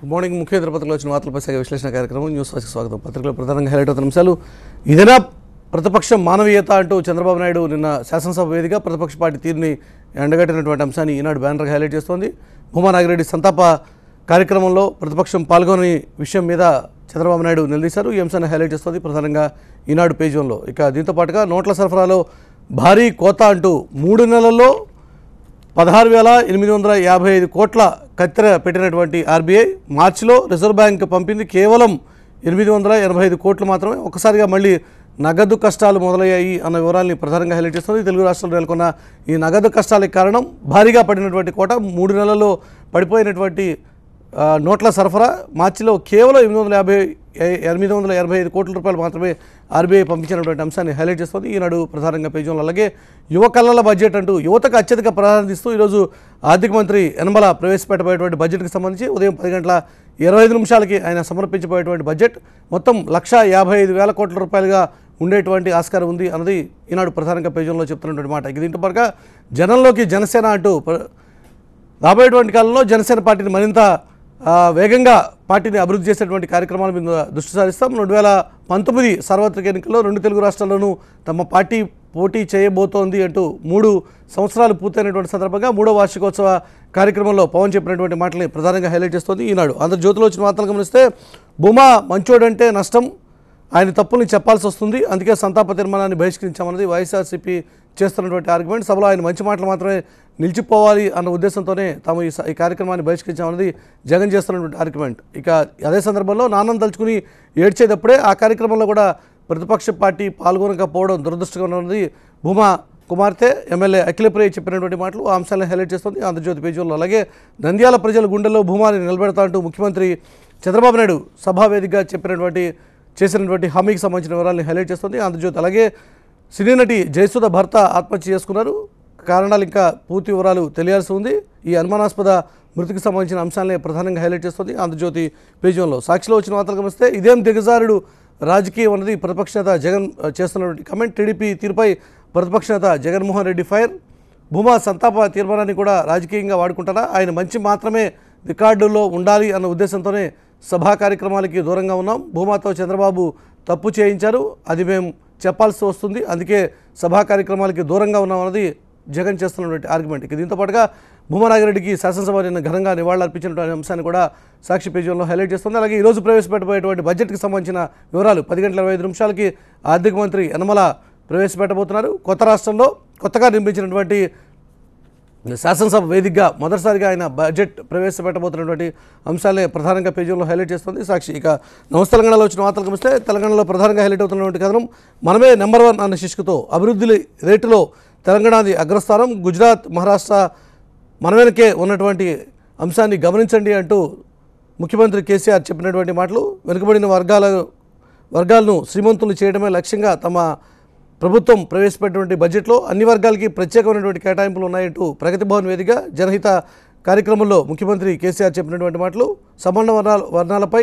Good morning. ముఖ్య పత్రికలో వచ్చిన వార్తలపై సాగే విశ్లేషణ కార్యక్రమం న్యూస్ వాచ్కి స్వాగతం. పత్రికలో ప్రధానంగా హైలైట్ అవుతున్న అంశాలు. ఇదేనా ప్రతిపక్షం మానవీయత అంటూ చంద్రబాబు నాయుడు నిన్న శాసనసభ వేదిక ప్రతిపక్ష పార్టీ తీరుని ఎండగట్టినటువంటి అంశాన్ని ఈనాడు బ్యానర్గా హైలైట్ చేస్తోంది. భూమా నాగిరెడ్డి సంతాప కార్యక్రమంలో ప్రతిపక్షం పాల్గొని విషయం మీద చంద్రబాబు నాయుడు నిలదీశారు. ఈ అంశాన్ని హైలైట్ చేస్తోంది ప్రధానంగా ఈనాడు పేజ్ 1లో. ఇక దీంతో పాటుగా నోట్ల సరఫరాలో భారీ కోత అంటూ 3 నెలల్లో 16,855 కోట్ల కత్తెర పెట్టినటువంటి ఆర్బీఐ మార్చిలో రిజర్వ్ బ్యాంక్ పంపింది కేవలం 885 కోట్లు మాత్రమే. ఒక్కసారిగా మళ్ళీ నగదు కష్టాలు మొదలయ్యాయి అన్న వివరాల్ని ప్రధానంగా హైలైట్ చేస్తుంది. తెలుగు రాష్ట్రాల్లో నెలకొన్న ఈ నగదు కష్టాలకు కారణం భారీగా పడినటువంటి కోట. 3 నెలల్లో పడిపోయినటువంటి నోట్ల సరఫరా. మార్చిలో కేవలం 885 కోట్ల రూపాయలు మాత్రమే ఆర్బీఐ పంపించినటువంటి అంశాన్ని హైలైట్ చేస్తుంది ఈనాడు ప్రధానంగా పేజ్ 1లో. అలాగే యువ కళల బడ్జెట్ అంటూ యువతకు అత్యధిక ప్రాధాన్యత ఇస్తూ ఈరోజు ఆర్థిక మంత్రి యనమల ప్రవేశపెట్టబోయేటువంటి బడ్జెట్కి సంబంధించి ఉదయం 10:25 ఆయన సమర్పించబోయేటువంటి బడ్జెట్ మొత్తం 1,55,000 కోట్ల రూపాయలుగా ఉండేటువంటి ఆస్కారం ఉంది అన్నది ఈనాడు ప్రధానంగా పేజ్ 1లో చెప్తున్నటువంటి మాట. ఇది దీంతో పాటుగా జనంలోకి జనసేన అంటూ రాబోయేటువంటి కాలంలో జనసేన పార్టీని మరింత వేగంగా పార్టీని అభివృద్ధి చేసేటువంటి కార్యక్రమాల మీద దృష్టి సారిస్తాం. 2019 సార్వత్రిక ఎన్నికల్లో 2 తెలుగు రాష్ట్రాల్లోనూ తమ పార్టీ పోటీ చేయబోతోంది అంటూ 3 సంవత్సరాలు పూర్తయినటువంటి సందర్భంగా 3వ వార్షికోత్సవ కార్యక్రమంలో పవన్ చెప్పినటువంటి మాటల్ని ప్రధానంగా హైలైట్ చేస్తోంది ఈనాడు. ఆంధ్రజ్యోతిలో వచ్చిన వార్తలు గమనిస్తే భూమా మంచోడంటే నష్టం, ఆయన తప్పుల్ని చెప్పాల్సి వస్తుంది, అందుకే సంతాప తీర్మానాన్ని బహిష్కరించామన్నది వైఎస్ఆర్సీపీ చేస్తున్నటువంటి ఆర్గ్యుమెంట్. సభలో ఆయన మంచి మాటలు మాత్రమే నిలిచిపోవాలి అన్న ఉద్దేశంతోనే తాము ఈ కార్యక్రమాన్ని బహిష్కరించామన్నది జగన్ చేస్తున్నటువంటి ఆర్గ్యుమెంట్. ఇక అదే సందర్భంలో నాన్నను తలుచుకుని ఏడ్చేటప్పుడే ఆ కార్యక్రమంలో కూడా ప్రతిపక్ష పార్టీ పాల్గొనకపోవడం దురదృష్టంగా ఉన్నది భూమా కుమార్తె ఎమ్మెల్యే అఖిలప్రియ చెప్పినటువంటి మాటలు. ఆ అంశాలను హైలైట్ చేస్తుంది ఆంధ్రజ్యోతి పేజ్ 1లో. అలాగే నంద్యాల ప్రజల గుండెల్లో భూమాని నిలబెడతా అంటూ ముఖ్యమంత్రి చంద్రబాబు నాయుడు సభావేదికగా చేసినటువంటి హామీకి సంబంధించిన వివరాలను హైలైట్ చేస్తుంది ఆంధ్రజ్యోతి. అలాగే సినీ నటి జయసుధ భర్త ఆత్మహత్య చేసుకున్నారు, కారణాలు ఇంకా పూర్తి వివరాలు తెలియాల్సి ఉంది. ఈ అనుమానాస్పద మృతికి సంబంధించిన అంశాలనే ప్రధానంగా హైలైట్ చేస్తుంది ఆంధ్రజ్యోతి పేజ్ 1లో. సాక్షిలో వచ్చిన వార్తలు గమనిస్తే ఇదేం దిగజారుడు రాజకీయం అన్నది ప్రతిపక్ష నేత జగన్ చేస్తున్నటువంటి కమెంట్. టీడీపీ తీరుపై ప్రతిపక్ష నేత జగన్మోహన్ రెడ్డి ఫైర్. భూమా సంతాప తీర్మానాన్ని కూడా రాజకీయంగా వాడుకుంటారా, ఆయన మంచి మాత్రమే రికార్డుల్లో ఉండాలి అన్న ఉద్దేశంతోనే సభా కార్యక్రమాలకి దూరంగా ఉన్నాం, భూమాతో చంద్రబాబు తప్పు చేయించారు, అది మేము చెప్పాల్సి వస్తుంది, అందుకే సభా కార్యక్రమాలకి దూరంగా ఉన్నాం అన్నది జగన్ చేస్తున్నటువంటి ఆర్గ్యుమెంట్. దీంతో పాటుగా భూమా నాగిరెడ్డికి శాసనసభ నిన్న ఘనంగా నివాళులర్పించినటువంటి అంశాన్ని కూడా సాక్షి పేజ్ 1లో హైలైట్ చేస్తుంది. అలాగే ఈరోజు ప్రవేశపెట్టబోయేటువంటి బడ్జెట్కి సంబంధించిన వివరాలు 10:25 ఆర్థిక మంత్రి యనమల ప్రవేశపెట్టబోతున్నారు. కొత్త రాష్ట్రంలో కొత్తగా నిర్మించినటువంటి శాసనసభ వేదికగా మొదటిసారిగా ఆయన బడ్జెట్ ప్రవేశపెట్టబోతున్నటువంటి అంశాలే ప్రధానంగా పేజ్ 1లో హైలైట్ చేస్తుంది సాక్షి. ఇక నమస్తే తెలంగాణలో వచ్చిన వార్తలు గమనిస్తే తెలంగాణలో ప్రధానంగా హైలైట్ అవుతున్నటువంటి కథనం మనమే నెంబర్ 1 అన్న శీర్షికతో అభివృద్ధి రేటులో తెలంగాణది అగ్రస్థానం, గుజరాత్ మహారాష్ట్ర మన వెనకే ఉన్నటువంటి అంశాన్ని గమనించండి అంటూ ముఖ్యమంత్రి కేసీఆర్ చెప్పినటువంటి మాటలు. వెనుకబడిన వర్గాలను శ్రీమంతులు చేయడమే లక్ష్యంగా తమ ప్రభుత్వం ప్రవేశపెట్టినటువంటి బడ్జెట్లో అన్ని వర్గాలకి ప్రత్యేకమైనటువంటి కేటాయింపులు ఉన్నాయంటూ ప్రగతి భవన్ వేదిక జనహిత కార్యక్రమంలో ముఖ్యమంత్రి కేసీఆర్ చెప్పినటువంటి మాటలు. సమాన వర్ణాలపై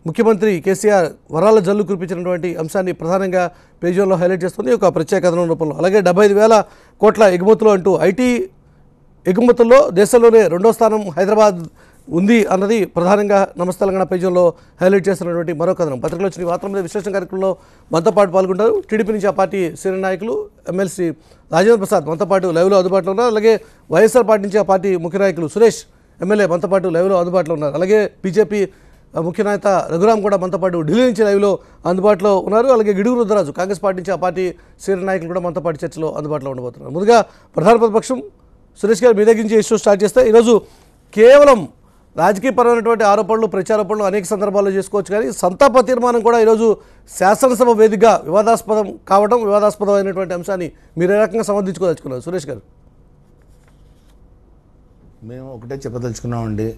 ముఖ్యమంత్రి కేసీఆర్ వరాల జల్లు కురిపించినటువంటి అంశాన్ని ప్రధానంగా పేజ్ 1లో హైలైట్ చేస్తుంది ఒక ప్రత్యేక కథనం రూపంలో. అలాగే 75,000 కోట్ల ఎగుమతులు అంటూ ఐటీ ఎగుమతుల్లో దేశంలోనే 2వ స్థానం హైదరాబాద్ ఉంది అన్నది ప్రధానంగా నమస్తే తెలంగాణ పేజ్ 1లో హైలైట్ చేస్తున్నటువంటి మరో కథనం. పత్రికలో వచ్చిన వార్తల మీద విశ్లేషణ కార్యక్రమంలో మనతో పాటు పాల్గొంటారు టీడీపీ నుంచి ఆ పార్టీ సీనియర్ నాయకులు ఎమ్మెల్సీ రాజేంద్ర ప్రసాద్ మనతో పాటు లైవ్లో అందుబాటులో ఉన్నారు. అలాగే వైఎస్ఆర్ పార్టీ నుంచి ఆ పార్టీ ముఖ్య నాయకులు సురేష్ ఎమ్మెల్యే మనతో పాటు లైవ్లో అందుబాటులో ఉన్నారు. అలాగే బీజేపీ ముఖ్య నేత రఘురామ్ కూడా మనతో పాటు ఢిల్లీ నుంచి లైవ్లో అందుబాటులో ఉన్నారు. అలాగే గిడుగు రుద్రరాజు కాంగ్రెస్ పార్టీ నుంచి ఆ పార్టీ సీనియర్ నాయకులు కూడా మనతో పాటు చర్చలో అందుబాటులో ఉండబోతున్నారు. ముందుగా ప్రధాన ప్రతిపక్షం సురేష్ గారు మీ దగ్గర నుంచి ఇష్యూ స్టార్ట్ చేస్తే ఈరోజు కేవలం రాజకీయపరమైనటువంటి ఆరోపణలు ప్రచారోపణలు అనేక సందర్భాల్లో చేసుకోవచ్చు, కానీ సంతాప తీర్మానం కూడా ఈరోజు శాసనసభ వేదికగా వివాదాస్పదమైనటువంటి అంశాన్ని మీరు ఏ రకంగా సమర్థించుకోదలుచుకున్నారు సురేష్ గారు? మేము ఒకటే చెప్పదలుచుకున్నామండి,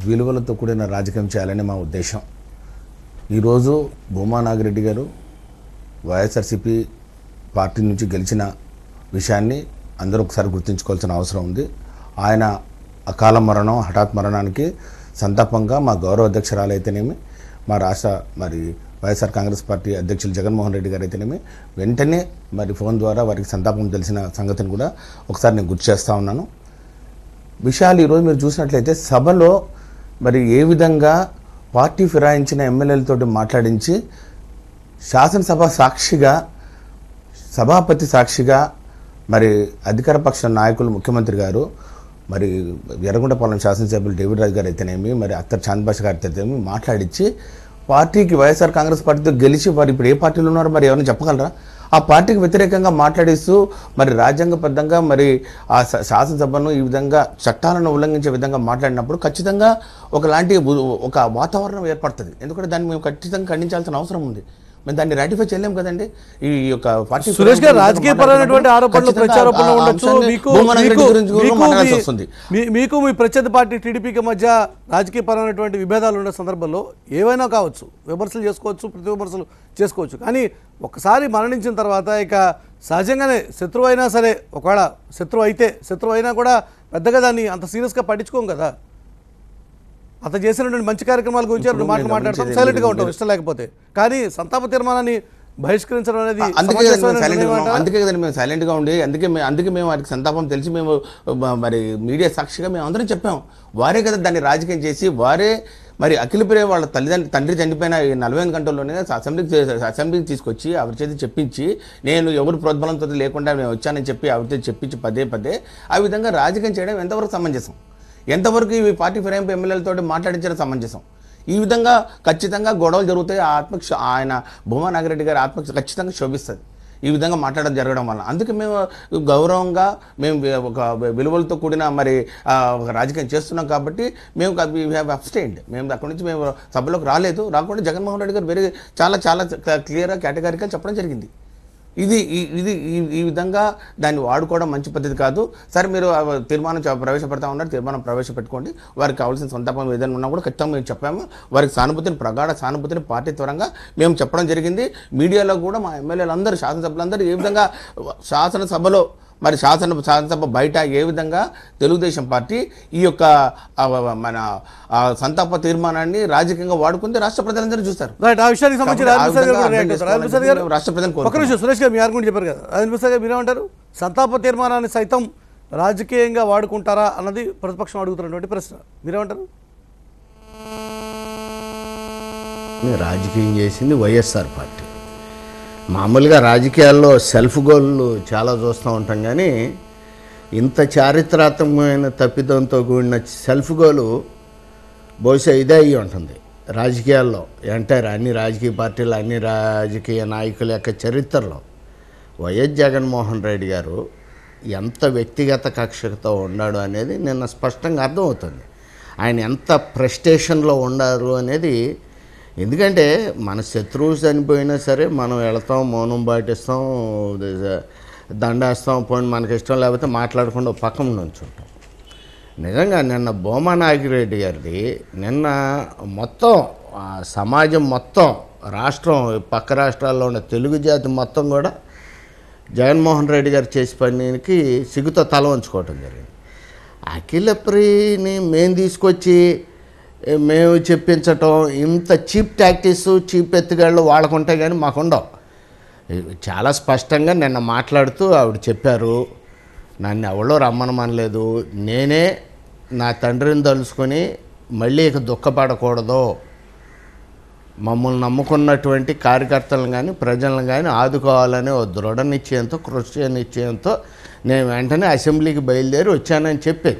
విలువలతో కూడిన రాజకీయం చేయాలని మా ఉద్దేశం. ఈరోజు భూమా నాగిరెడ్డి గారు వైఎస్ఆర్సీపీ పార్టీ నుంచి గెలిచిన విషయాన్ని అందరూ ఒకసారి గుర్తుంచుకోవాల్సిన అవసరం ఉంది. ఆయన అకాల మరణం, హఠాత్ మరణానికి సంతాపంగా మా గౌరవ అధ్యక్షురాలు అయితేనేమి, మా రాష్ట్ర వైఎస్ఆర్ కాంగ్రెస్ పార్టీ అధ్యక్షులు జగన్మోహన్ రెడ్డి గారు అయితేనేమి వెంటనే ఫోన్ ద్వారా వారికి సంతాపం తెలిసిన సంగతిని కూడా ఒకసారి నేను గుర్తు చేస్తూ ఉన్నాను. విషయాలు ఈరోజు మీరు చూసినట్లయితే సభలో మరి ఏ విధంగా పార్టీ ఫిరాయించిన ఎమ్మెల్యేలతోటి మాట్లాడించి శాసనసభ సాక్షిగా, సభాపతి సాక్షిగా మరి అధికార పక్ష నాయకులు ముఖ్యమంత్రి గారు, మరి ఎర్రగొండపాలెం శాసనసభ్యులు డేవిడ్ రాజు గారు అయితేనేమి, మరి అత్తర్ చాంద్ భాష గారు అయితేనేమి మాట్లాడించి పార్టీకి వైఎస్ఆర్ కాంగ్రెస్ పార్టీతో గెలిచి వారు ఇప్పుడు ఏ పార్టీలో ఉన్నారో మరి ఎవరైనా చెప్పగలరా? ఆ పార్టీకి వ్యతిరేకంగా మాట్లాడిస్తూ మరి రాజ్యాంగబద్ధంగా మరి ఆ శాసనసభను ఈ విధంగా చట్టాలను ఉల్లంఘించే విధంగా మాట్లాడినప్పుడు ఖచ్చితంగా ఒక వాతావరణం ఏర్పడుతుంది. ఎందుకంటే దాన్ని మేము ఖచ్చితంగా ఖండించాల్సిన అవసరం ఉంది. మేము దాన్ని రాటిఫై చేయలేం కదండి. ఈ యొక్క పార్టీ సురేష్ గారు రాజకీయ పరమైనటువంటి ఆరోపణలు, ప్రత్యారోపణలు ఉండొచ్చు. మీకు మీ ప్రత్యర్థి పార్టీ టీడీపీకి మధ్య రాజకీయ పరమైనటువంటి విభేదాలు ఉన్న సందర్భంలో ఏవైనా కావచ్చు, విమర్శలు చేసుకోవచ్చు, ప్రతి విమర్శలు చేసుకోవచ్చు. కానీ ఒక్కసారి మరణించిన తర్వాత ఇక సహజంగానే శత్రువు అయినా సరే, ఒకవేళ శత్రువు అయినా కూడా పెద్దగా దాన్ని అంత సీరియస్గా పట్టించుకోం కదా. అతను చేసినటువంటి మంచి కార్యక్రమాల గురించి మాట్లాడతాం, సైలెంట్గా ఉంటాం ఇష్టం లేకపోతే. కానీ సంతాప తీర్మానాన్ని బహిష్కరించడం అనేది అందుకే కదండి మేము సైలెంట్గా ఉండి, అందుకే మేము వారికి సంతాపం తెలిసి మేము మరి మీడియా సాక్షిగా మేము అందరం చెప్పాము. వారే కదా దాన్ని రాజకీయం చేసి, వారే మరి అఖిలప్రియ వాళ్ళ తండ్రి చనిపోయిన 48 గంటల్లోనే అసెంబ్లీకి తీసుకొచ్చి ఎవరి చేతి చెప్పించి, నేను ఎవరు ప్రోద్బలంతో లేకుండా నేను వచ్చానని చెప్పి ఎవరితో చెప్పించి పదే ఆ విధంగా రాజకీయం చేయడం ఎంతవరకు సమంజసం? ఎంతవరకు ఈ పార్టీ ఫిరాయింపు ఎమ్మెల్యేలతో మాట్లాడించడం సమంజసం? ఈ విధంగా ఖచ్చితంగా గొడవలు జరుగుతాయి. ఆయన భూమా నాగిరెడ్డి గారి ఆత్మకు ఖచ్చితంగా శోభిస్తుంది ఈ విధంగా మాట్లాడడం జరగడం వల్ల. అందుకే మేము గౌరవంగా మేము ఒక విలువలతో కూడిన మరి రాజకీయం చేస్తున్నాం కాబట్టి మేము అబ్స్టైన్డ్. మేము అక్కడి నుంచి మేము సభలోకి రాకుండా జగన్మోహన్ రెడ్డి గారు చాలా క్లియర్గా కేటగిరికల్ చెప్పడం జరిగింది. ఈ విధంగా దాన్ని వాడుకోవడం మంచి పద్ధతి కాదు. సరే, మీరు తీర్మానం ప్రవేశపెడతా ఉన్నారు, తీర్మానం ప్రవేశపెట్టుకోండి. వారికి కావాల్సిన సంతాపం ఏదైనా ఉన్నా కూడా ఖచ్చితంగా మేము చెప్పాము. వారికి ప్రగాఢ సానుభూతిని పార్టీ త్వరంగా మేము చెప్పడం జరిగింది. మీడియాలో కూడా మా ఎమ్మెల్యేలందరూ, శాసనసభ్యులందరూ ఏ విధంగా శాసనసభలో మరి శాసనసభ బయట ఏ విధంగా తెలుగుదేశం పార్టీ ఈ యొక్క మన సంతాప తీర్మానాన్ని రాజకీయంగా వాడుకుంటే రాష్ట్ర ప్రజలందరూ చూస్తారు. రాష్ట్ర ప్రజలు సురేష్ గారు మీ ఆర్గ్యుమెంట్ చెప్పారు కదా, రాజేంద్ర గారు మీరేమంటారు? సంతాప తీర్మానాన్ని సైతం రాజకీయంగా వాడుకుంటారా అన్నది ప్రతిపక్షం అడుగుతున్నటువంటి ప్రశ్న, మీరేమంటారు? రాజకీయం చేసింది వైఎస్ఆర్ పార్టీ. మామూలుగా రాజకీయాల్లో సెల్ఫ్ గోల్లు చాలా చూస్తూ ఉంటాం, కానీ ఇంత చారిత్రాత్మకమైన తప్పిదంతో కూడిన సెల్ఫ్ గోలు బహుశా ఇదే అయ్యి ఉంటుంది రాజకీయాల్లో. ఎంటైర్ అన్ని రాజకీయ పార్టీలు, అన్ని రాజకీయ నాయకుల యొక్క చరిత్రలో వైఎస్ జగన్మోహన్ రెడ్డి గారు ఎంత వ్యక్తిగత కక్షతో ఉన్నాడు అనేది నిన్న స్పష్టంగా అర్థమవుతుంది. ఆయన ఎంత ప్రెస్టేషన్లో ఉన్నారు అనేది. ఎందుకంటే మన శత్రువు చనిపోయినా సరే మనం వెళతాం, మౌనం పాటిస్తాం, దండేస్తాం, పోయి మనకి ఇష్టం లేకపోతే మాట్లాడకుండా పక్కన నుంచుంటాం. నిజంగా నిన్న భూమా నాగిరెడ్డి గారిది నిన్న మొత్తం సమాజం మొత్తం, రాష్ట్రం, పక్క రాష్ట్రాల్లో ఉన్న తెలుగు జాతి మొత్తం కూడా జగన్మోహన్ రెడ్డి గారు చేసే పనికి సిగ్గుతో తల వంచుకోవటం జరిగింది. అఖిలప్రియని మేము తీసుకొచ్చి మేము చెప్పించటం, ఇంత చీప్ టాక్టిక్స్, చీప్ ఎత్తుగాళ్ళు వాళ్ళకుంటాయి కానీ మాకు ఉండవు. చాలా స్పష్టంగా నిన్న మాట్లాడుతూ ఆవిడ చెప్పారు, నన్ను ఎవరో రమ్మనమనలేదు, నేనే నా తండ్రిని తలుసుకొని మళ్ళీ ఇక దుఃఖపడకూడదు, మమ్మల్ని నమ్ముకున్నటువంటి కార్యకర్తలను కానీ ప్రజలను కానీ ఆదుకోవాలనే ఓ దృఢ నిశ్చయంతో, కృషి నిశ్చయంతో నేను వెంటనే అసెంబ్లీకి బయలుదేరి వచ్చానని చెప్పి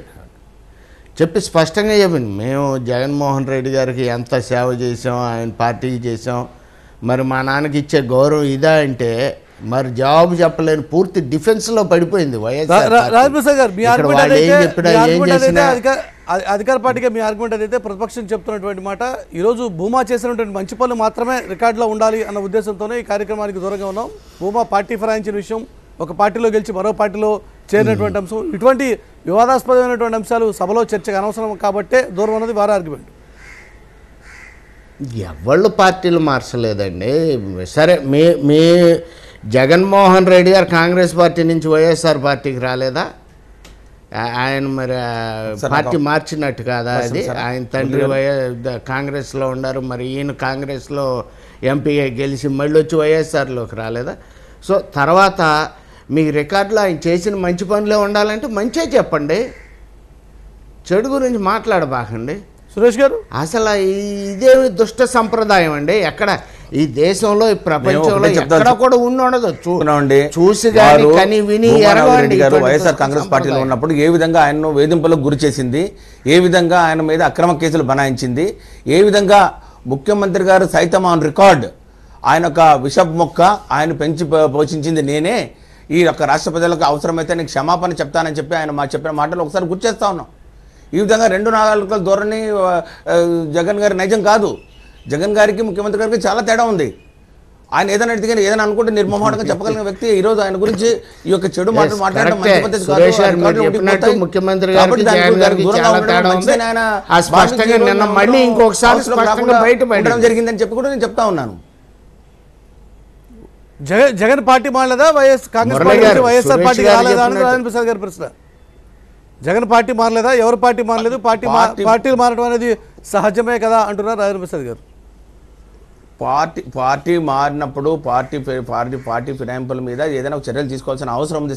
స్పష్టంగా చెప్పింది. మేము జగన్మోహన్ రెడ్డి గారికి ఎంత సేవ చేసాం, ఆయన పార్టీకి చేసాం, మరి మా నాన్నకి ఇచ్చే గౌరవం ఇదా అంటే మరి జవాబు చెప్పలేని పూర్తి డిఫెన్స్లో పడిపోయింది వైఎస్ఆర్. అధికార పార్టీగా మీ ఆర్గ్యుమెంట్ అదైతే ప్రతిపక్షం చెప్తున్నటువంటి మాట, ఈరోజు భూమా చేసినటువంటి మంచి పనులు మాత్రమే రికార్డులో ఉండాలి అన్న ఉద్దేశంతోనే ఈ కార్యక్రమానికి దూరంగా ఉన్నాం. భూమా పార్టీ ఫిరాయించిన విషయం, ఒక పార్టీలో గెలిచి మరో పార్టీలో చేరినటువంటి అంశం, ఇటువంటి వివాదాస్పదమైనటువంటి అంశాలు సభలో చర్చకు అనవసరం కాబట్టే దూరం అన్నది వారి ఆర్గ్యుమెంట్. ఎవళ్ళు పార్టీలు మార్చలేదండి. సరే, మీ జగన్మోహన్ రెడ్డి గారు కాంగ్రెస్ పార్టీ నుంచి వైఎస్ఆర్ పార్టీకి రాలేదా? ఆయన మరి పార్టీ మార్చినట్టు కాదా అది? ఆయన తండ్రి కాంగ్రెస్లో ఉన్నారు, మరి ఈయన కాంగ్రెస్లో ఎంపీగా గెలిచి మళ్ళీ వచ్చి వైఎస్ఆర్లోకి రాలేదా? సో తర్వాత మీ రికార్డులో ఆయన చేసిన మంచి పనులే ఉండాలంటే మంచిగా చెప్పండి, చెడు గురించి మాట్లాడబాకండి. సురేష్ గారు అసలు ఇదేమి దుష్ట సంప్రదాయం అండి. ఎక్కడ ఈ దేశంలో ఈ ప్రపంచంలో ఎక్కడ కూడా ఉండదు. చూసి కని విని వైఎస్ఆర్ కాంగ్రెస్ పార్టీలో ఉన్నప్పుడు ఏ విధంగా ఆయనను వేధింపులకు గురి చేసింది, ఏ విధంగా ఆయన మీద అక్రమ కేసులు బనాయించింది, ఏ విధంగా ముఖ్యమంత్రి గారు సైతం ఆన్ రికార్డ్ ఆయన ఒక విషపు మొక్క ఆయన పెంచి పోషించింది నేనే, ఈ యొక్క రాష్ట్ర ప్రజలకు అవసరమైతే నీకు క్షమాపణ చెప్తానని చెప్పి ఆయన చెప్పిన మాటలు ఒకసారి గుర్తు చేస్తా ఉన్నాం. ఈ విధంగా 2 నాలుగుల ధోరణి జగన్ గారి నైజం కాదు. జగన్ గారికి ముఖ్యమంత్రి గారికి చాలా తేడా ఉంది. ఆయన ఏదైనా అడిగితే ఏదైనా అనుకుంటే నిర్మోహంగా చెప్పగలిగిన వ్యక్తి ఈ రోజు ఆయన గురించి ఈ యొక్క చెడు మాటలు మాట్లాడడం మంచి పద్ధతి కాదు. ముఖ్యమంత్రి జరిగిందని చెప్పి కూడా నేను చెప్తా ఉన్నాను. జగన్ పార్టీ మారలేదా, వైఎస్ఆర్ పార్టీ రాలేదా అని రాజేంద్ర ప్రసాద్ గారి ప్రశ్న. జగన్ పార్టీ మారలేదా, ఎవరు పార్టీ మారలేదు, పార్టీలు మారడం అనేది సహజమే కదా అంటున్నారు రాజేంద్ర ప్రసాద్ గారు. పార్టీ మారినప్పుడు పార్టీ ఫిరాయింపుల మీద ఏదైనా చర్యలు తీసుకోవాల్సిన అవసరం ఉంది.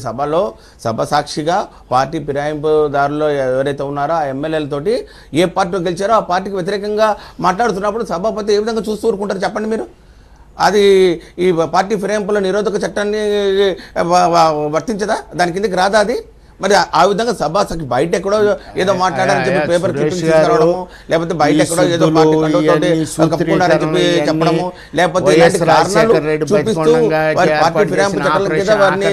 సభ సాక్షిగా పార్టీ ఫిరాయింపుదారులు ఎవరైతే ఉన్నారో ఆ ఎమ్మెల్యేలతోటి ఏ పార్టీలో గెలిచారో ఆ పార్టీకి వ్యతిరేకంగా మాట్లాడుతున్నప్పుడు సభాపతి ఏ విధంగా చూస్తూ ఊరుకుంటారు చెప్పండి మీరు? అది ఈ పార్టీ ఫిరాయింపుల నిరోధక చట్టాన్ని వర్తించదా? దాని కిందకి రాదా అది? మరి ఆ విధంగా సభకి బయట ఎక్కడో ఏదో మాట్లాడారని చెప్పి పేపర్ తీసుకురావడము, లేకపోతే బయట ఎక్కడో ఏదో కప్పుకున్నారని చెప్పి చెప్పడము, లేకపోతే చూపిస్తూ వారి పార్టీ ఫిరాయింపు చట్టాల కింద వారిని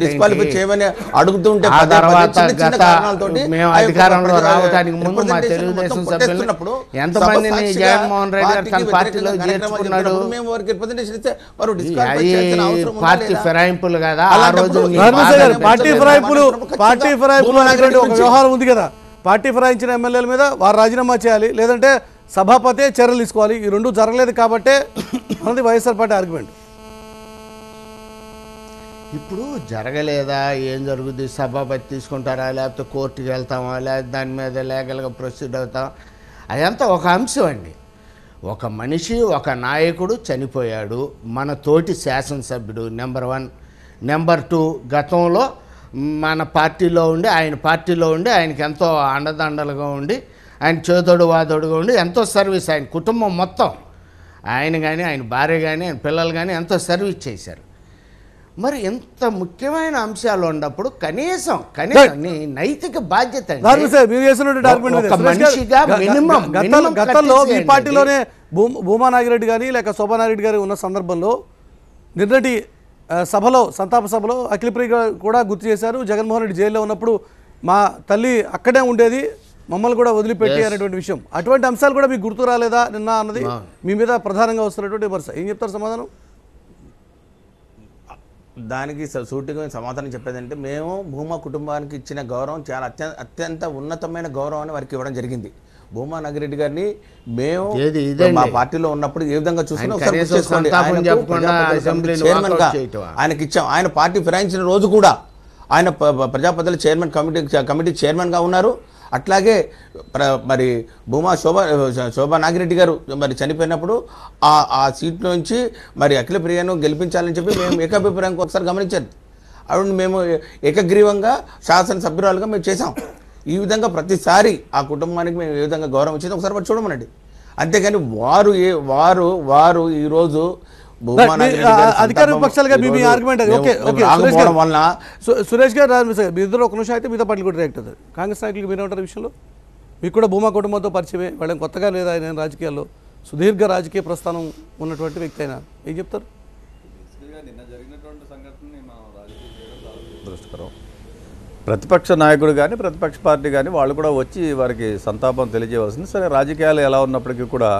డిస్క్వాలిఫై చేయమని అడుగుతుంటే చిన్న కారణాలతోటి అధికారంలో రావడానికి ముందు మా తెలుగుదేశం సభ్యులు ఎంతమందిని జగన్మోహన్ రెడ్డి గారు తన పార్టీలో చేర్చుకున్నాడు. పార్టీ ఫిరాయింపులు కదా ఆ రోజు పార్టీ ఫిరాయింపులు అనేటువంటి ఒక వ్యవహారం ఉంది కదా. పార్టీ ఫిరాయించిన ఎమ్మెల్యేల మీద వారు రాజీనామా చేయాలి, లేదంటే సభాపతి చర్యలు తీసుకోవాలి. ఈ రెండు జరగలేదు కాబట్టే అన్నది వైఎస్ఆర్ పార్టీ ఆర్గ్యుమెంట్. ఇప్పుడు జరగలేదా, ఏం జరుగుద్ది, సభాపతి తీసుకుంటారా, లేకపోతే కోర్టుకి వెళ్తామా, లేకపోతే దాని మీద లీగల్గా ప్రొసీడ్ అవుతాం, అదంతా ఒక అంశం అండి. ఒక మనిషి, ఒక నాయకుడు చనిపోయాడు, మన తోటి శాసనసభ్యుడు నెంబర్ 1. నెంబర్ 2, గతంలో మన పార్టీలో ఉండి ఆయన పార్టీలో ఉండి ఆయనకి ఎంతో అండదండలుగా ఉండి ఆయన చేదోడు వాదోడుగా ఉండి ఎంతో సర్వీస్, ఆయన కుటుంబం మొత్తం, ఆయన కానీ ఆయన భార్య కానీ ఆయన పిల్లలు కానీ ఎంతో సర్వీస్ చేశారు. మరి ఎంత ముఖ్యమైన అంశాలు ఉన్నప్పుడు కనీసం నైతిక బాధ్యత గతంలో మీ పార్టీలోనే భూమా నాగిరెడ్డి కానీ లేక శోభా నాగిరెడ్డి గారు ఉన్న సందర్భంలో నిన్నటి సభలో, సంతాప సభలో అఖిలప్రియ కూడా గుర్తు చేశారు. జగన్మోహన్ రెడ్డి జైల్లో ఉన్నప్పుడు మా తల్లి అక్కడే ఉండేది, మమ్మల్ని కూడా వదిలిపెట్టి అనేటువంటి విషయం. అటువంటి అంశాలు కూడా మీకు గుర్తు రాలేదా నిన్న అన్నది మీ మీద ప్రధానంగా వస్తున్నటువంటి విమర్శ. ఏం చెప్తారు సమాధానం? దానికి సూటిగా సమాధానం చెప్పేదంటే, మేము భూమా కుటుంబానికి ఇచ్చిన గౌరవం చాలా అత్యంత ఉన్నతమైన గౌరవం అని వారికి ఇవ్వడం జరిగింది. భూమా నాగిరెడ్డి గారిని మేము మా పార్టీలో ఉన్నప్పుడు ఏ విధంగా చూసుకున్నాం ఆయనకి ఇచ్చాం. ఆయన పార్టీ ఫిరాయించిన రోజు కూడా ఆయన ప్రజాపతుల చైర్మన్ కమిటీ చైర్మన్గా ఉన్నారు. అట్లాగే మరి శోభా నాగిరెడ్డి గారు మరి చనిపోయినప్పుడు ఆ సీట్ నుంచి మరి అఖిలప్రియను గెలిపించాలని చెప్పి మేము ఏకాభిప్రాయంగా ఒకసారి గమనించారు. అప్పుడు మేము ఏకగ్రీవంగా శాసనసభ్యురాలుగా మేము చేసాం. ఈ విధంగా ప్రతిసారి ఆ కుటుంబానికి మేము ఏ విధంగా గౌరవం ఇచ్చేది ఒకసారి మరి చూడమనండి. అంతేగాని వారు ఈరోజు అధికార విపక్షాలుగా మీ ఆర్గ్యుమెంట్ అది. ఓకే సురేష్ గారు, మీ ఇద్దరు ఒక నిమిషం అయితే మీతో పార్టీలు కూడా రియాక్ట్ అవుతారు. కాంగ్రెస్ నాయకులకు మీరు ఏమంటారు విషయంలో? మీకు కూడా భూమా కుటుంబంతో పరిచయమే, వాళ్ళని కొత్తగా లేదా ఆయన రాజకీయాల్లో సుదీర్ఘ రాజకీయ ప్రస్థానం ఉన్నటువంటి వ్యక్తి అయినా ఏం చెప్తారు? ప్రతిపక్ష నాయకుడు కానీ ప్రతిపక్ష పార్టీ కానీ వాళ్ళు కూడా వచ్చి వారికి సంతాపం తెలియజేయవలసింది. సరే, రాజకీయాలు ఎలా ఉన్నప్పటికీ కూడా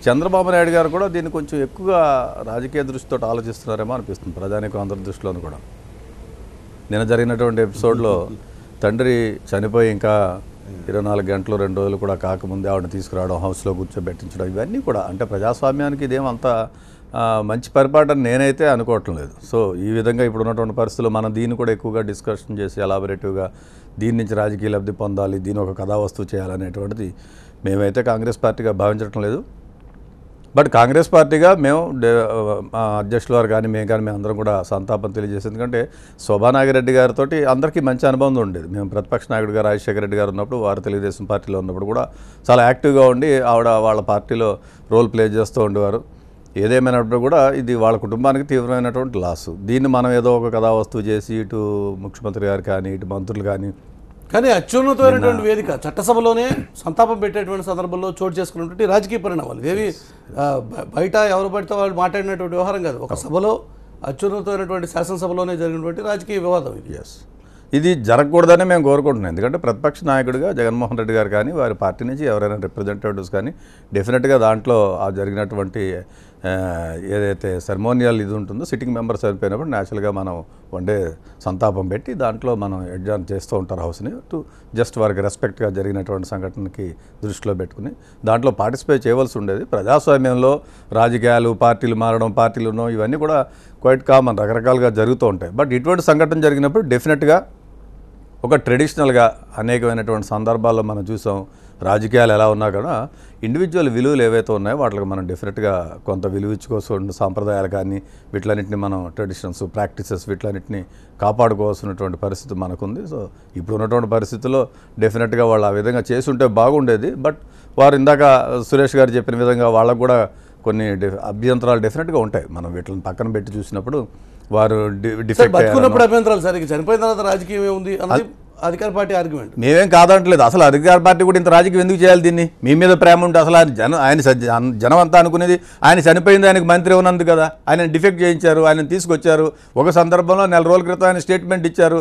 చంద్రబాబు నాయుడు గారు కూడా దీన్ని కొంచెం ఎక్కువగా రాజకీయ దృష్టితో ఆలోచిస్తున్నారేమో అనిపిస్తుంది ప్రజానీకం అందరి దృష్టిలోనూ కూడా. నిన్న జరిగినటువంటి ఎపిసోడ్లో తండ్రి చనిపోయి ఇంకా 24 గంటలు 2 రోజులు కూడా కాకముందే ఆవిడని తీసుకురావడం, హౌస్లో కూర్చోబెట్టించడం, ఇవన్నీ కూడా అంటే ప్రజాస్వామ్యానికి ఇదేమంత మంచి పరిపాలన నేనైతే అనుకోవటం లేదు. సో ఈ విధంగా ఇప్పుడు ఉన్నటువంటి పరిస్థితుల్లో మనం దీన్ని కూడా ఎక్కువగా డిస్కషన్ చేసి ఎలాబొరేటివ్గా దీని నుంచి రాజకీయ లబ్ధి పొందాలి, దీని ఒక కథా వస్తువు చేయాలనేటువంటిది మేమైతే కాంగ్రెస్ పార్టీగా భావించడం లేదు. బట్ కాంగ్రెస్ పార్టీగా మేము అధ్యక్షుల వారు కానీ మేము అందరం కూడా సంతాపం తెలియజేసి, ఎందుకంటే శోభానాగిరెడ్డి గారితో అందరికీ మంచి అనుబంధం ఉండేది. మేము ప్రతిపక్ష నాయకుడిగా రాజశేఖర రెడ్డి గారు ఉన్నప్పుడు, వారు తెలుగుదేశం పార్టీలో ఉన్నప్పుడు కూడా చాలా యాక్టివ్గా ఉండి ఆవిడ వాళ్ళ పార్టీలో రోల్ ప్లే చేస్తూ ఉండేవారు. ఏదేమైనప్పుడు కూడా ఇది వాళ్ళ కుటుంబానికి తీవ్రమైనటువంటి లాసు. దీన్ని మనం ఏదో ఒక కథా వస్తువు చేసి ఇటు ముఖ్యమంత్రి గారు కానీ ఇటు మంత్రులు కానీ అత్యున్నతమైనటువంటి వేదిక చట్టసభలోనే సంతాపం పెట్టేటువంటి సందర్భంలో చోటు చేసుకున్నటువంటి రాజకీయ పరిణామాలు ఇదేవి బయట ఎవరు పడితే వాళ్ళు మాట్లాడినటువంటి వ్యవహారం కాదు. ఒక సభలో అత్యున్నతమైనటువంటి శాసనసభలోనే జరిగినటువంటి రాజకీయ వివాదం ఇది. ఇది జరగకూడదని మేము కోరుకుంటున్నాం. ఎందుకంటే ప్రతిపక్ష నాయకుడిగా జగన్మోహన్ రెడ్డి గారు కానీ వారి పార్టీ నుంచి ఎవరైనా రిప్రజెంటేటివ్స్ కానీ డెఫినెట్గా దాంట్లో ఆ జరిగినటువంటి ఏదైతే సెరమోనియల్ ఇది ఉంటుందో, సిట్టింగ్ మెంబర్స్ చనిపోయినప్పుడు న్యాచురల్గా మనం వన్ డే సంతాపం పెట్టి దాంట్లో మనం అడ్జార్న్ చేస్తూ ఉంటారు హౌస్ని టు జస్ట్ వారికి రెస్పెక్ట్గా జరిగినటువంటి సంఘటనకి దృష్టిలో పెట్టుకుని దాంట్లో పార్టిసిపేట్ చేయవలసి ఉండేది. ప్రజాస్వామ్యంలో రాజకీయాలు, పార్టీలు మారడం, పార్టీలు ఉండడం ఇవన్నీ కూడా క్వైట్ కామన్, రకరకాలుగా జరుగుతూ ఉంటాయి. బట్ ఇటువంటి సంఘటన జరిగినప్పుడు డెఫినెట్గా ఒక ట్రెడిషనల్గా అనేకమైనటువంటి సందర్భాల్లో మనం చూసాం. రాజకీయాలు ఎలా ఉన్నా కూడా ఇండివిజువల్ విలువలు ఏవైతే ఉన్నాయో వాటికి మనం డెఫినెట్గా కొంత విలువ ఇచ్చుకోవాల్సిన సాంప్రదాయాలు కానీ వీటిలన్నింటినీ మనం ట్రెడిషన్స్, ప్రాక్టీసెస్ వీటిలన్నింటినీ కాపాడుకోవాల్సినటువంటి పరిస్థితి మనకుంది. సో ఇప్పుడు ఉన్నటువంటి పరిస్థితుల్లో డెఫినెట్గా వాళ్ళు ఆ విధంగా చేసి ఉంటే బాగుండేది. బట్ వారు ఇందాక సురేష్ గారు చెప్పిన విధంగా వాళ్ళకు కూడా కొన్ని అభ్యంతరాలు డెఫినెట్గా ఉంటాయి. మనం వీటిని పక్కన పెట్టి చూసినప్పుడు వారు డిఫెక్ట్ బతుకున్నప్పుడు అభ్యంతరాలు సరిగ్గా చనిపోయిన తర్వాత రాజకీయం ఏముంది అన్నది అధికార పార్టీ ఆర్గ్యుమెంట్. మేమేం కాదంటలేదు. అసలు అధికార పార్టీ కూడా ఇంత రాజకీయం ఎందుకు చేయాలి? దీన్ని మీ మీద ప్రేమ ఉంటే అసలు ఆయన జనం అంతా అనుకునేది ఆయన చనిపోయింది ఆయనకు మంత్రి ఉన్నందుకు కదా. ఆయన డిఫెక్ట్ చేయించారు, ఆయన తీసుకొచ్చారు. ఒక సందర్భంలో 4 రోజుల క్రితం ఆయన స్టేట్మెంట్ ఇచ్చారు.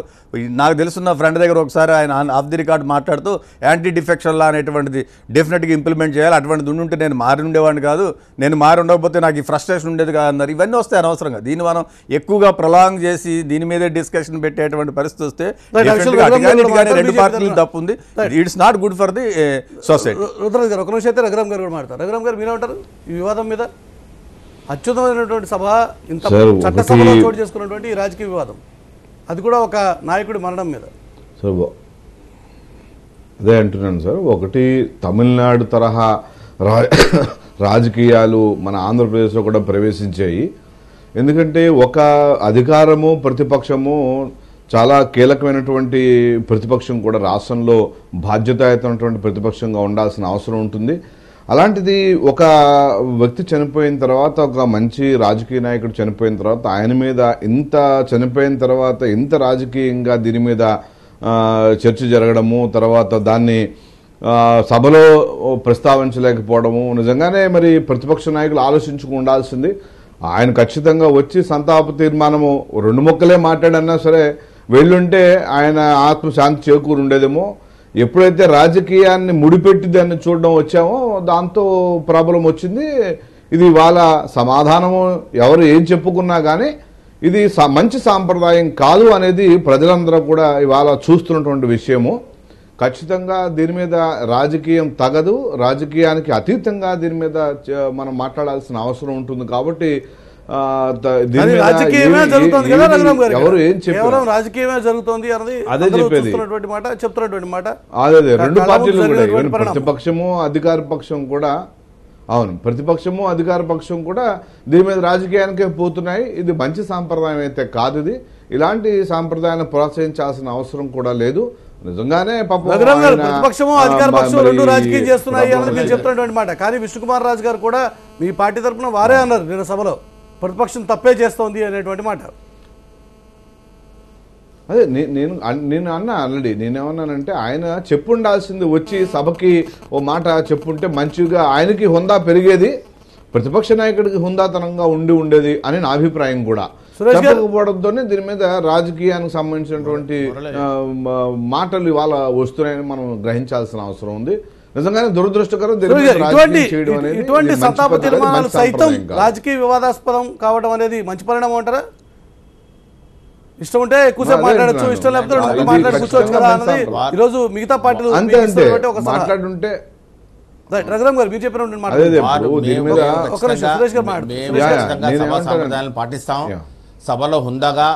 నాకు తెలుసున్న ఫ్రెండ్ దగ్గర ఒకసారి ఆయన ఆఫ్ ది రికార్డ్ మాట్లాడుతూ యాంటీ డిఫెక్షన్ లా అనేటువంటిది డెఫినెట్గా ఇంప్లిమెంట్ చేయాలి, అటువంటిది ఉండుంటే నేను మారి ఉండేవాడిని కాదు, నేను మారి ఉండకపోతే నాకు ఈ ఫ్రస్ట్రేషన్ ఉండేది కాదు అన్నారు. ఇవన్నీ వస్తాయి అనవసరంగా. దీన్ని మనం ఎక్కువగా ప్రొలాంగ్ చేసి దీని మీదే డిస్కషన్ పెట్టేటువంటి పరిస్థితి వస్తే రెండు పార్టీలు తప్పు ఉంది. It's not good for the society. Rudraraj గారు ఒక నిమిషం అయితే రఘురామ్ గారు కూడా మాట్లాడతారు. రఘురామ్ గారు మీరేమంటారు ఈ వివాదం మీద? అత్యుత్తమైనటువంటి సభ, ఇంత చట్టసభలో చోటు చేసుకున్నటువంటి ఈ రాజకీయ వివాదం, అది కూడా ఒక నాయకుడి మరణం మీద. సార్ అదే అంటున్నాను సార్. ఒకటి తమిళనాడు తరహా రాజకీయాలు మన ఆంధ్రప్రదేశ్లో కూడా ప్రవేశించాయి. ఎందుకంటే ఒక అధికారము, ప్రతిపక్షము, చాలా కీలకమైనటువంటి ప్రతిపక్షం కూడా రాష్ట్రంలో బాధ్యతాయుతమైనటువంటి ప్రతిపక్షంగా ఉండాల్సిన అవసరం ఉంటుంది. అలాంటిది ఒక వ్యక్తి చనిపోయిన తర్వాత, ఒక మంచి రాజకీయ నాయకుడు చనిపోయిన తర్వాత ఆయన మీద ఇంత చనిపోయిన తర్వాత ఇంత రాజకీయంగా దీని మీద చర్చ జరగడము, తర్వాత దాన్ని సభలో ప్రస్తావించలేకపోవడము నిజంగానే మరి ప్రతిపక్ష నాయకులు ఆలోచించుకు ఉండాల్సింది. ఆయన ఖచ్చితంగా వచ్చి సంతాప తీర్మానము 2 ముక్కలే మాట్లాడన్నా సరే వెళ్ళుంటే ఆయన ఆత్మశాంతి చేకూరు ఉండేదేమో. ఎప్పుడైతే రాజకీయాన్ని ముడిపెట్టి దాన్ని చూడడం వచ్చామో దాంతో ప్రాబ్లం వచ్చింది. ఇది వాళ్ళ సమాధానము ఎవరు ఏం చెప్పుకున్నా కానీ ఇది మంచి సాంప్రదాయం కాదు అనేది ప్రజలందరూ కూడా ఇవాళ చూస్తున్నటువంటి విషయము. ఖచ్చితంగా దీని మీద రాజకీయం తగదు, రాజకీయానికి అతీతంగా దీని మీద మనం మాట్లాడాల్సిన అవసరం ఉంటుంది. కాబట్టి రాజకీయమే జరుగుతుంది కదా రఘురామ్ గారు, ఎవరు ఏం చెప్పారు, రాజకీయమే జరుగుతుంది అన్నది అదే చెప్పేది, చెప్తున్నటువంటి మాట. అదే 2 పార్టీలు కూడా, ప్రతిపక్షము అధికార పక్షం కూడా, అవును ప్రతిపక్షము అధికార పక్షం కూడా దీని మీద రాజకీయానికే పోతున్నాయి. ఇది మంచి సాంప్రదాయం అయితే కాదు. ఇది ఇలాంటి సాంప్రదాయాన్ని ప్రోత్సహించాల్సిన అవసరం కూడా లేదు. నిజంగానే ప్రతిపక్షము అధికార పక్షం 2 రాజకీయం చేస్తున్నాయి అన్నది మీరు చెప్తున్నటువంటి మాట. కానీ విష్ణుకుమార్ రాజు గారు కూడా మీ పార్టీ తరఫున వారే అన్నారు నిన్న సభలో, ప్రతిపక్షం తప్పే చేస్తోంది అనేటువంటి మాట. అదే నేను అన్నా ఆల్రెడీ. నేనేమన్నానంటే ఆయన చెప్పుండాల్సింది, వచ్చి సభకి ఓ మాట చెప్పుంటే మంచిగా ఆయనకి హుందా పెరిగేది, ప్రతిపక్ష నాయకుడికి హుందాతనంగా ఉండేది అని నా అభిప్రాయం కూడా. చెప్పకపోవడంతోనే దీని మీద రాజకీయానికి సంబంధించినటువంటి మాటలు ఇవాళ వస్తున్నాయని మనం గ్రహించాల్సిన అవసరం ఉంది. నిజంగానే దురదృష్టకరం. ఇటువంటి సంతాప తీర్మానాలు సైతం రాజకీయ వివాదాస్పదం కావడం అనేది మంచి పరిణామం అంటారా? ఇష్టం ఉంటే ఎక్కువసేపు మాట్లాడచ్చు, ఇష్టం లేకపోతే మాట్లాడి కూర్చోవచ్చు కదా అన్నది ఈరోజు మిగతా పార్టీలు మాట్లాడుంటే. రఘురామ్ గారు మీరు చెప్పిన సంప్రదాయాలను పాటిస్తాం, సభలో హుందాగా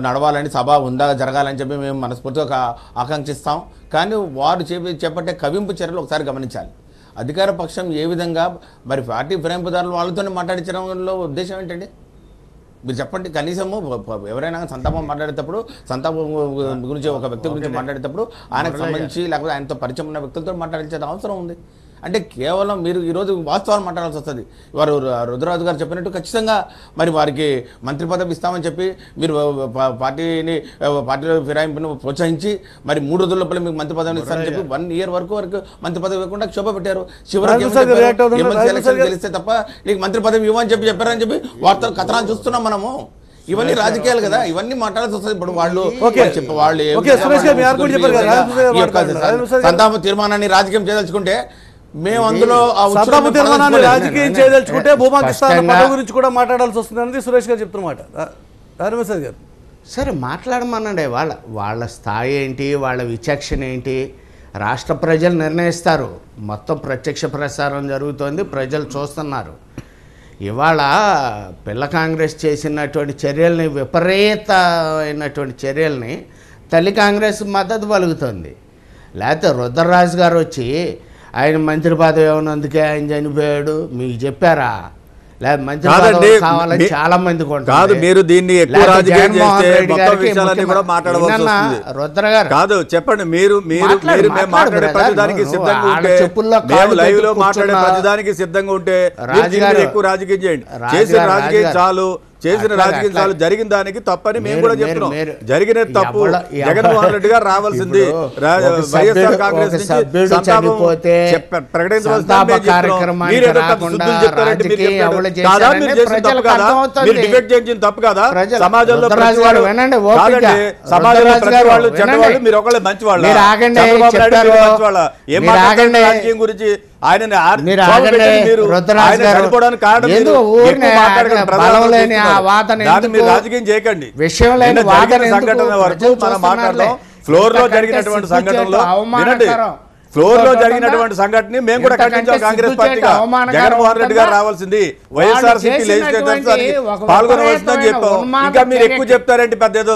నడవాలని, సభ హుందాగా జరగాలని చెప్పి మేము మనస్ఫూర్తిగా ఆకాంక్షిస్తాం. కానీ వారు చేపట్టే కవింపు చర్యలు ఒకసారి గమనించాలి. అధికార పక్షం ఏ విధంగా మరి పార్టీ ఫిరాయింపుదారులు వాళ్ళతోనే మాట్లాడించడంలో ఉద్దేశం ఏంటండి? మీరు చెప్పండి. కనీసము ఎవరైనా సంతాపం మాట్లాడేటప్పుడు సంతాపం గురించి ఒక వ్యక్తి గురించి మాట్లాడేటప్పుడు ఆయనకు సంబంధించి లేకపోతే ఆయనతో పరిచయం ఉన్న వ్యక్తులతో మాట్లాడించే అవసరం ఉంది. అంటే కేవలం మీరు ఈరోజు వాస్తవాలు మాట్లాడాల్సి వస్తుంది. వారు రుద్రరాజు గారు చెప్పినట్టు ఖచ్చితంగా మరి వారికి మంత్రి పదవి ఇస్తామని చెప్పి మీరు పార్టీలో ఫిరాయింపును ప్రోత్సహించి మరి 3 రోజుల లోపల మీకు మంత్రి పదవిని ఇస్తారని చెప్పి 1 year వరకు మంత్రి పదవి ఇవ్వకుండా క్షోభ పెట్టారు. చివరికి ఎలక్షన్ గెలిస్తే తప్ప నీకు మంత్రి పదవి ఇవ్వని చెప్పారని చెప్పి వార్తలు కథనాలు చూస్తున్నాం మనము. ఇవన్నీ రాజకీయాలు కదా, ఇవన్నీ మాట్లాడాల్సి వస్తుంది. ఇప్పుడు వాళ్ళు సంతాప తీర్మానాన్ని రాజకీయం చేయదలుచుకుంటే మేము అందులో సంతాప తీర్మానాన్ని రాజకీయం చేయదలుచుకుంటే భూపాకిస్తాన్ పదవి గురించి కూడా మాట్లాడాల్సి వస్తుంది అనేది సురేష్ గారు చెప్తున్నమాట. రాజమేశ్వర్ గారు సరే మాట్లాడమనండి. వాళ్ళ స్థాయి ఏంటి, వాళ్ళ విచక్షణ ఏంటి రాష్ట్ర ప్రజలు నిర్ణయిస్తారు. మొత్తం ప్రత్యక్ష ప్రసారం జరుగుతోంది, ప్రజలు చూస్తున్నారు. ఇవాళ పిల్ల కాంగ్రెస్ చేసినటువంటి చర్యల్ని, విపరీతమైనటువంటి చర్యల్ని తల్లి కాంగ్రెస్ మద్దతు పలుకుతుంది. లేకపోతే రుద్రరాజు గారు వచ్చి ఆయన మంత్రి పదవి ఏమన్నందుకే ఆయన చనిపోయాడు మీకు చెప్పారా? లేదా మంత్రి పదవి కావాలని చాలా మంది కాదు. మీరు దీన్ని ఎక్కువ రాజకీయం చేస్తే మొత్తం విషయాలన్నీ కూడా మాట్లాడవలసి వస్తుంది. రుద్ర గారు కాదు చెప్పండి. మీరు మేము మాట్లాడే ప్రతిదానికి సిద్ధంగా ఉంటే, మేము లైవ్ లో మాట్లాడే ప్రతిదానికి సిద్ధంగా ఉంటే ఎక్కువ రాజకీయం చేయండి. చేసిన రాజకీయం చాలు, చేసిన రాజకీయం చాలు. జరిగిన దానికి తప్పని మేము కూడా చెప్తున్నాం. జరిగిన తప్పు జగన్మోహన్ రెడ్డి గారు రావాల్సింది. వైఎస్ఆర్ కాంగ్రెస్ తప్పు కాదా? సమాజంలో వాళ్ళు చెడ్డవాళ్ళు, మీరు ఒకళ్ళు మంచి వాళ్ళు. ఏం మాట్లాడండి రాజకీయం గురించి? ఆయన రాజకీయం చేయకండి. సంఘటన వరకు మనం మాట్లాడదాం. ఫ్లోర్ లో జరిగినటువంటి సంఘటనలో వినండి. ఫ్లోర్ లో జరిగినటువంటి సంఘటన మేము కూడా ఖండించాం. కాంగ్రెస్ పార్టీగా జగన్మోహన్ రెడ్డి గారు రావాల్సింది, వైఎస్ఆర్సీపీ లెజిస్లేటర్స్ పాల్గొనవలసిందని చెప్పాం. ఇంకా మీరు ఎక్కువ చెప్తారేంటి? పెద్ద ఏదో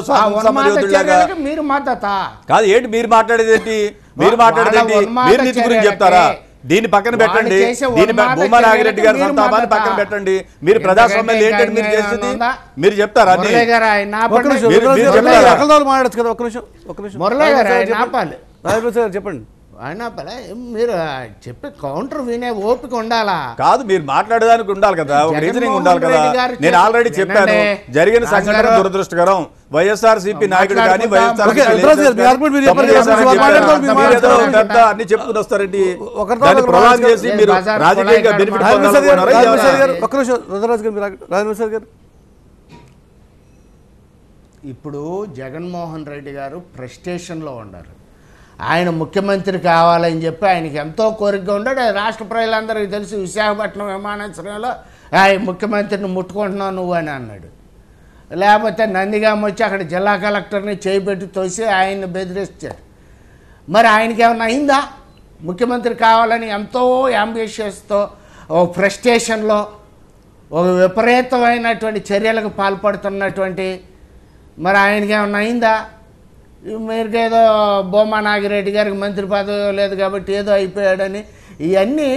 కాదు. ఏంటి మీరు మాట్లాడేది? ఏంటి మీరు మాట్లాడేది? మీరు నీతి గురించి చెప్తారా? దీన్ని పక్కన పెట్టండి. దీని భూమా నాగిరెడ్డి గారి సంతాపాన్ని పక్కన పెట్టండి. మీరు ప్రజాస్వామ్యం ఏంటంటే మీరు చేస్తుంది మీరు చెప్తారా? చెప్పండి. ఆయన మీరు చెప్పి కౌంటర్ వినే ఓపిక ఉండాలా? కాదు, మీరు మాట్లాడేదానికి ఉండాలి కదా, ఒక రీజనింగ్ ఉండాలి కదా. నేను ఆల్రెడీ చెప్పాను, జరిగిన సంఘటన దురదృష్టకరం. వైఎస్ఆర్సీపీ నాయకుడు కానీ అన్ని చెప్పుకుని వస్తారండి. ప్రొలాంగ్ చేసి మీరు రాజకీయంగా బెనిఫిట్ ఇప్పుడు జగన్మోహన్ రెడ్డి గారు ఫ్రస్ట్రేషన్లో ఉన్నారు. ఆయన ముఖ్యమంత్రి కావాలని చెప్పి ఆయనకి ఎంతో కోరికగా ఉన్నాడు. రాష్ట్ర ప్రజలందరికీ తెలిసి విశాఖపట్నం విమానాశ్రయంలో ముఖ్యమంత్రిని ముట్టుకుంటున్నావు నువ్వు అని అన్నాడు. లేకపోతే నందిగామ వచ్చి అక్కడ జిల్లా కలెక్టర్ని చేయిబెట్టి తోసి ఆయన్ని బెదిరించాడు. మరి ఆయనకి ఏమన్నా అయిందా? ముఖ్యమంత్రి కావాలని ఎంతో యాంబిషియస్తో ఓ ఫ్రస్ట్రేషన్లో ఒక విపరీతమైనటువంటి చర్యలకు పాల్పడుతున్నటువంటి మరి ఆయనకి ఏమన్నా అయిందా? మీరుకేదో భూమా నాగిరెడ్డి గారికి మంత్రి పదవి లేదు కాబట్టి ఏదో అయిపోయాడని ఇవన్నీ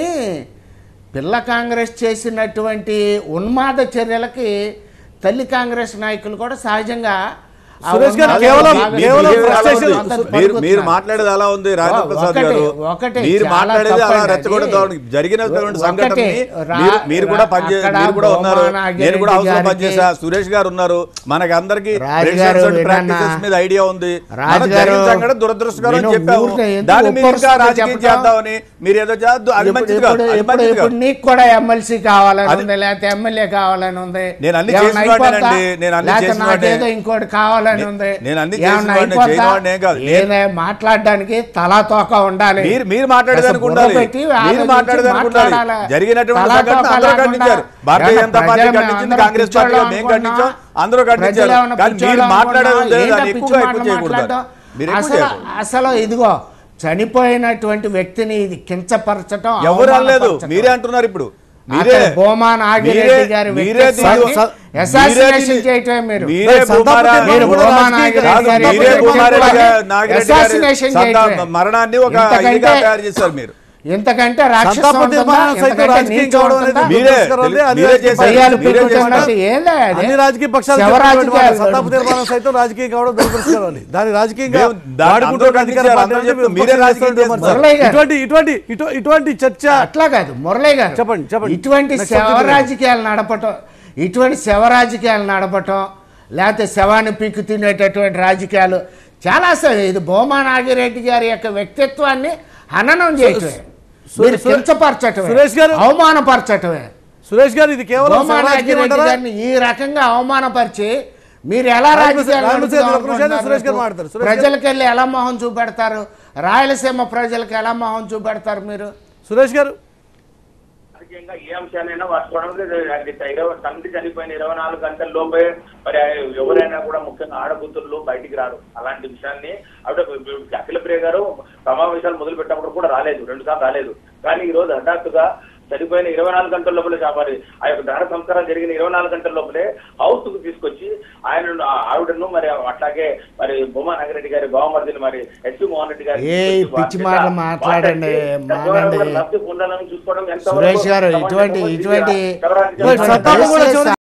పిల్ల కాంగ్రెస్ చేసినటువంటి ఉన్మాద చర్యలకి తల్లి కాంగ్రెస్ నాయకులు కూడా సహజంగా మీరు మాట్లాడేది అలా ఉంది. రాజప్రసాద్ గారు మీరు మాట్లాడేది అలా రెచ్చగొట్టడం జరిగినటువంటి సంఘటన మీరు కూడా మీరు కూడా ఉన్నారు, నేను కూడా అవసరం పనిచేసా, సురేష్ గారు ఉన్నారు, మనకి అందరికి ప్రాక్టీసెస్ మీద ఐడియా ఉంది. సంఘటన దురదృష్టకరం అని చెప్పాము. దాన్ని మీరు ఇంకా రాజకీయం చేద్దామని మీరు ఏదో చేద్దాం, అది మంచిది కాదు. నీకు కూడా ఎమ్మెల్సీ కావాలని ఉంది, లేకపోతే ఎమ్మెల్యే కావాలని ఉంది. నేను అన్ని చేసినవాడినండి, నేను అన్ని చేసినవాడిని. ఇంకోటి కావాలని మాట్లాడడానికి తలా తోక ఉండాలి. మీరు మాట్లాడేదానికి ఉండాలి, మీరు మాట్లాడేదానికి ఉండాలి. జరిగినటువంటి సంఘటన అందరూ ఖండించారు. భారతీయ జనతా పార్టీ ఖండించింది, కాంగ్రెస్ పార్టీగా మేము ఖండించాం, అందరూ ఖండించారు. కానీ మీరు మాట్లాడేది ఎక్కువ చేయకూడదు. అసలు ఇదిగో చనిపోయినటువంటి వ్యక్తిని ఇది కించపరచడం ఎవరు అనలేదు, మీరే అంటున్నారు. ఇప్పుడు భూమా నాగిరెడ్డి గారి మరణాన్ని ఒక తయారు చేశారు. మీరు ఇంతకంటే రాక్షసం సంతాప ఉంటుందా? తీర్మానం సైతం ఇంతకంటే రాజకీయం నీచం కావడం ఉంటుందా? అనేది మీరే దురదృష్టకరం. అది మీరే రాజకీయ చేశారు. దయ్యాలు మీరే పీకుతున్నట్టు చేశారు. ఏందా అది? అన్ని రాజకీయ పక్షాలు శవ చెప్పినటువంటి మాట, రాజకీయాలు. సంతాప తీర్మానం సైతం రాజకీయం కావడం దురదృష్టకరం అని దాని రాజకీయంగా మేము దాన్ని వాడుకుంటున్న అందరూ అధికార ఖండించారు, పార్టీ అందరూ అంటే చెప్తారు. మీరే రాజకీయం విమర్శ. మురళి గారు. ఇటువంటి చర్చ అట్లా కాదు మురళి గారు, చెప్పండి. ఇటువంటి Next శవ subject రాజకీయాలు నడపటం, ఇటువంటి శవ రాజకీయాలు నడపటం, లేకపోతే శవాన్ని పీక్కు తినేటటువంటి రాజకీయాలు చాలా ఇది భూమా నాగిరెడ్డి గారి యొక్క వ్యక్తిత్వాన్ని హననం చేయటమే, మీరు కించపరచటమే, సురేష్ గారు. అవమానపరచటమే. సురేష్ గారు ఇది కేవలం భూమా రాజకీయం నాగిరెడ్డి అంటారా? గారిని ఈ రకంగా అవమానపరిచి మీరు ఎలా రాజకీయాలు రాజకీయ నడుపుదాం ఒక నిమిషం సురేష్ గారు అనుకుంటున్నారు? మాట్లాడతారు. సురేష్ గారు. ప్రజలకు వెళ్ళి ఎలా మొహం చూపెడతారు? రాయలసీమ ప్రజలకు ఎలా మొహం చూపెడతారు మీరు? సురేష్ గారు రాజకీయంగా ఏ అంశాలైనా తండ్రి చనిపోయిన 24 గంటల లోపే మరి ఎవరైనా కూడా ముఖ్యంగా ఆడకూతుర్లు బయటికి రారు. అలాంటి విషయాన్ని అఖిల ప్రియ గారు సమావేశాలు మొదలు పెట్టినప్పుడు కూడా రాలేదు, 2 సార్లు రాలేదు. కానీ ఈ రోజు హఠాత్తుగా చనిపోయిన 24 గంటల లోపలే మరి ఆ యొక్క దహన సంస్కారం జరిగిన 24 గంటల లోపలే హౌస్ కు తీసుకొచ్చి ఆవిడను మరి అట్లాగే మరి భూమా నాగిరెడ్డి గారి బావమర్దిని మరి ఎస్పీ మోహన్ రెడ్డి గారి పిచ్చి మాటలు మాట్లాడండి, మానండి. చూసుకోవడం ఎంత సురేష్ గారు ఇటువంటి సంతాపం కూడా దయచేసి